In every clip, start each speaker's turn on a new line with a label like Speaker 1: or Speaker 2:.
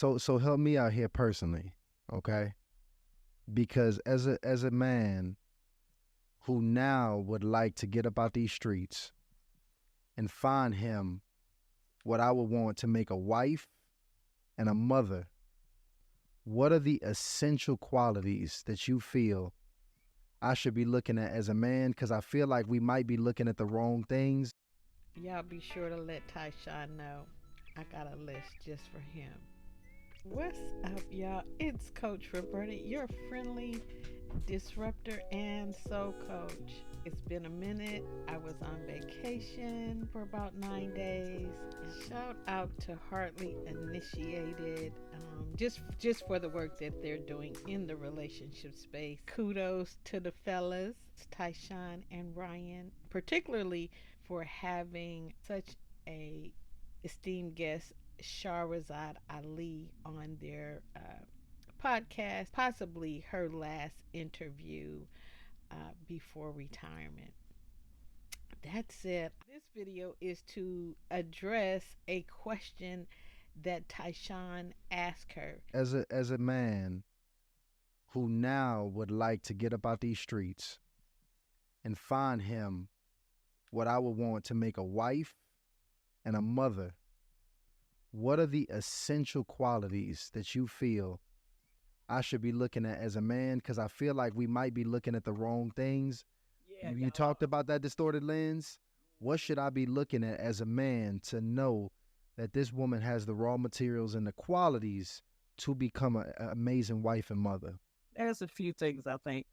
Speaker 1: So help me out here personally, okay? Because as a man who now would like to get up out these streets and find him what I would want to make a wife and a mother, what are the essential qualities that you feel I should be looking at as a man? Because I feel like we might be looking at the wrong things.
Speaker 2: Y'all be sure to let Tysean know. I got a list just for him. What's up, y'all? It's Coach Roberta, your friendly disruptor and soul coach. It's been a minute. I was on vacation for about 9 days. Shout out to Hardly Initiated, just for the work that they're doing in the relationship space. Kudos to the fellas, Tysean and Ryan, particularly for having such a esteemed guest, Shahrazad Ali, on their podcast, possibly her last interview before retirement. That said, this video is to address a question that Tysean asked her.
Speaker 1: As a man who now would like to get up out these streets and find him what I would want to make a wife and a mother, what are the essential qualities that you feel I should be looking at as a man? Because I feel like we might be looking at the wrong things.
Speaker 3: Yeah,
Speaker 1: You talked about that distorted lens. What should I be looking at as a man to know that this woman has the raw materials and the qualities to become an amazing wife and mother?
Speaker 3: there's a few things I think.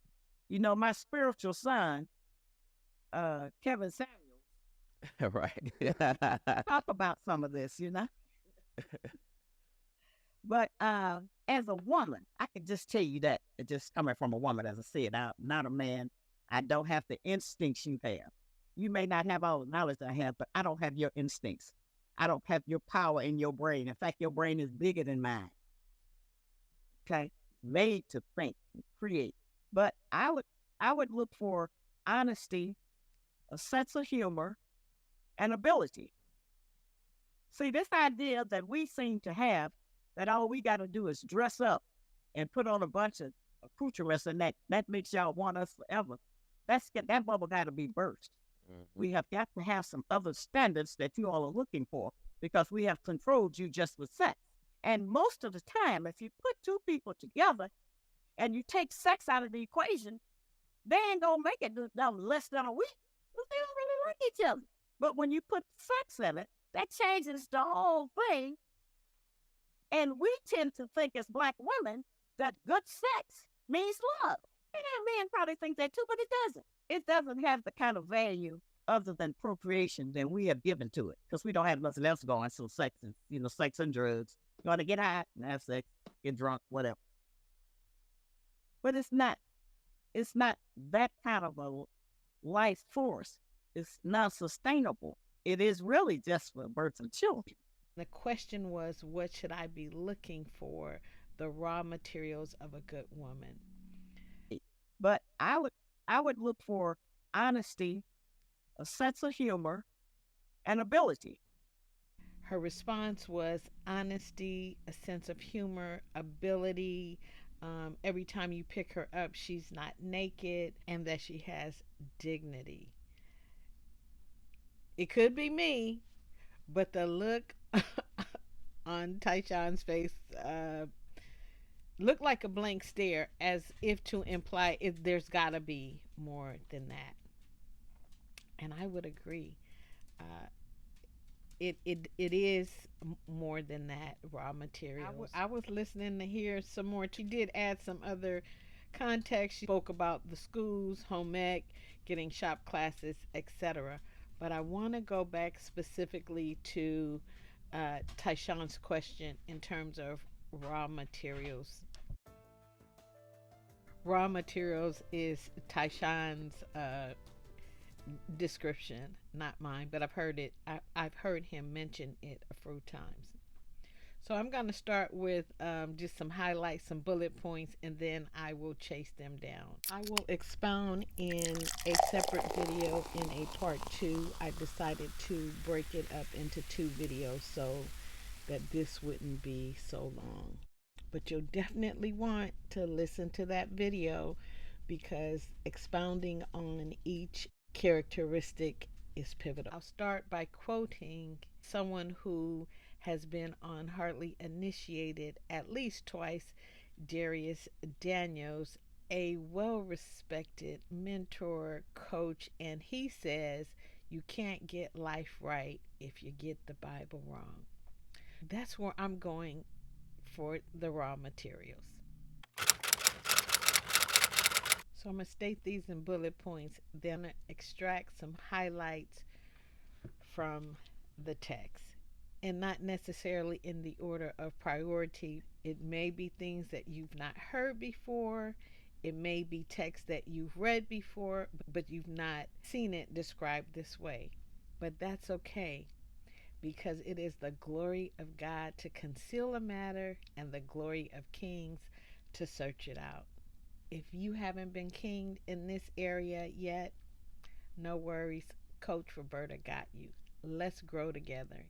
Speaker 3: My spiritual son, Kevin Samuels,
Speaker 4: Right.
Speaker 3: talk about some of this, But as a woman, I can just tell you that, just coming from a woman, as I said, I'm not a man. I don't have the instincts you have. You may not have all the knowledge I have, but I don't have your instincts. I don't have your power in your brain. In fact, your brain is bigger than mine. Okay, made to think and create. But I would look for honesty, a sense of humor, and ability. See, this idea that we seem to have, that all we got to do is dress up and put on a bunch of accoutrements, and that makes y'all want us forever. That bubble got to be burst. We have got to have some other standards that you all are looking for, because we have controlled you just with sex. And most of the time, if you put two people together and you take sex out of the equation, they ain't gonna make it less than a week, because they don't really like each other. But when you put sex in it, that changes the whole thing. And we tend to think, as Black women, that good sex means love. And men probably think that too, but it doesn't. It doesn't have the kind of value other than procreation that we have given to it, because we don't have nothing else going. So sex and drugs. You want to get high and have sex, get drunk, whatever. But it's not that kind of a life force. It's not sustainable. It is really just for birth of children.
Speaker 2: The question was, what should I be looking for? The raw materials of a good woman.
Speaker 3: But I would look for honesty, a sense of humor, and ability.
Speaker 2: Her response was honesty, a sense of humor, ability. Every time you pick her up, she's not naked, and that she has dignity. It could be me, but the look on Tysean's face looked like a blank stare, as if to imply there's got to be more than that. And I would agree. It is more than that, raw materials. I was listening to hear some more. She did add some other context. She spoke about the schools, home ec, getting shop classes, etc. But I want to go back specifically to Tysean's question in terms of raw materials. Raw materials is Tysean's description, not mine, but I've heard it. I've heard him mention it a few times. So I'm going to start with just some highlights, some bullet points, and then I will chase them down. I will expound in a separate video in a part 2. I decided to break it up into 2 videos, so that this wouldn't be so long. But you'll definitely want to listen to that video because expounding on each characteristic is pivotal. I'll start by quoting someone who has been on Hardly Initiated at least twice, Darius Daniels, a well respected mentor, coach, and he says, "You can't get life right if you get the Bible wrong." That's where I'm going for the raw materials. So I'm going to state these in bullet points, then extract some highlights from the text. And not necessarily in the order of priority. It may be things that you've not heard before. It may be text that you've read before, but you've not seen it described this way. But that's okay, because it is the glory of God to conceal a matter and the glory of kings to search it out. If you haven't been kinged in this area yet, no worries. Coach Roberta got you. Let's grow together.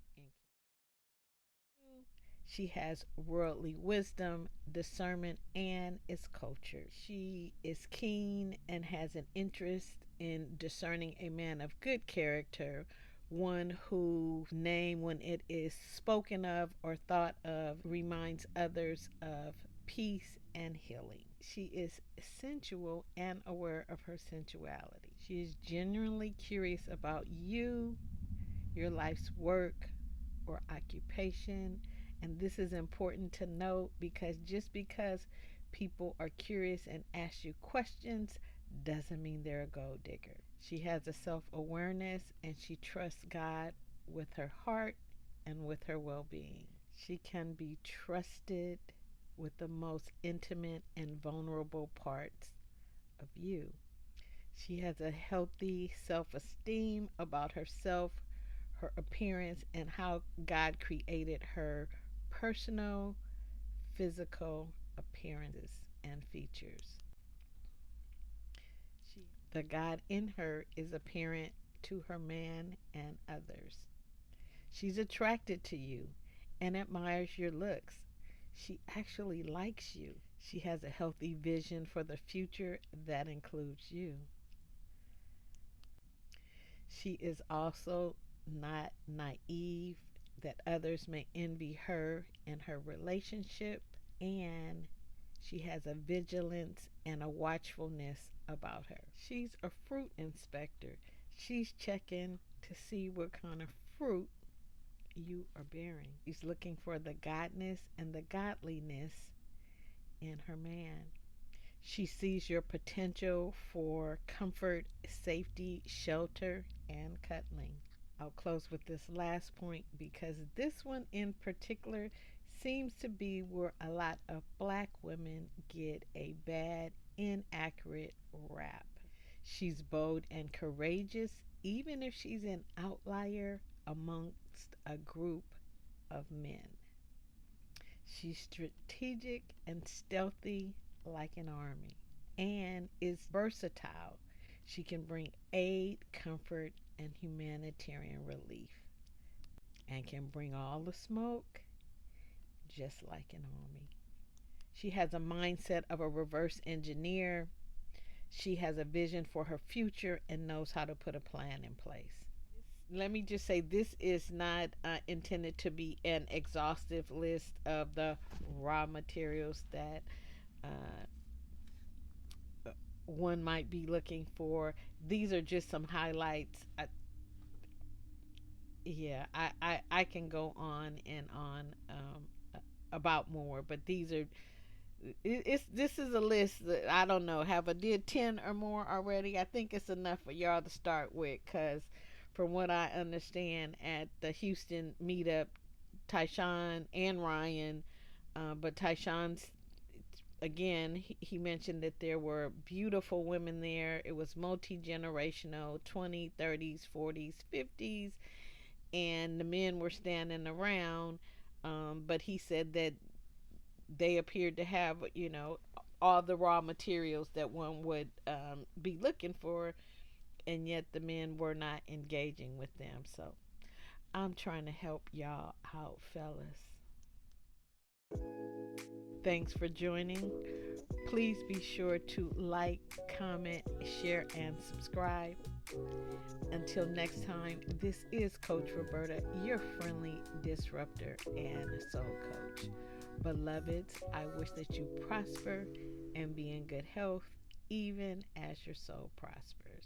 Speaker 2: She has worldly wisdom, discernment, and is cultured. She is keen and has an interest in discerning a man of good character, one whose name, when it is spoken of or thought of, reminds others of peace and healing. She is sensual and aware of her sensuality. She is genuinely curious about you, your life's work or occupation. And this is important to note because just because people are curious and ask you questions doesn't mean they're a gold digger. She has a self awareness and she trusts God with her heart and with her well being. She can be trusted with the most intimate and vulnerable parts of you. She has a healthy self esteem about herself, her appearance, and how God created her personal, physical appearances and features. The God in her is apparent to her man and others. She's attracted to you and admires your looks. She actually likes you. She has a healthy vision for the future that includes you. She is also not naive, that others may envy her in her relationship, and she has a vigilance and a watchfulness about her. She's a fruit inspector. She's checking to see what kind of fruit you are bearing. She's looking for the godness and the godliness in her man. She sees your potential for comfort, safety, shelter, and cuddling. I'll close with this last point because this one in particular seems to be where a lot of black women get a bad, inaccurate rap. She's bold and courageous, even if she's an outlier amongst a group of men. She's strategic and stealthy like an army and is versatile. She can bring aid, comfort, and humanitarian relief and can bring all the smoke just like an army. She has a mindset of a reverse engineer. She has a vision for her future and knows how to put a plan in place. Let me just say this is not intended to be an exhaustive list of the raw materials that one might be looking for. These are just some highlights. I can go on and on about more, but these are this is a list that I don't know. Have I did 10 or more already? I think it's enough for y'all to start with, because from what I understand at the Houston Meetup, Tysean and Ryan, but Tysean's, again, he mentioned that there were beautiful women there. It was multi-generational, 20s, 30s, 40s, 50s, and the men were standing around, but he said that they appeared to have, all the raw materials that one would be looking for, and yet the men were not engaging with them. So I'm trying to help y'all out, fellas. Thanks for joining. Please be sure to like, comment, share, and subscribe. Until next time, this is Coach Roberta, your friendly disruptor and soul coach. Beloveds, I wish that you prosper and be in good health, even as your soul prospers.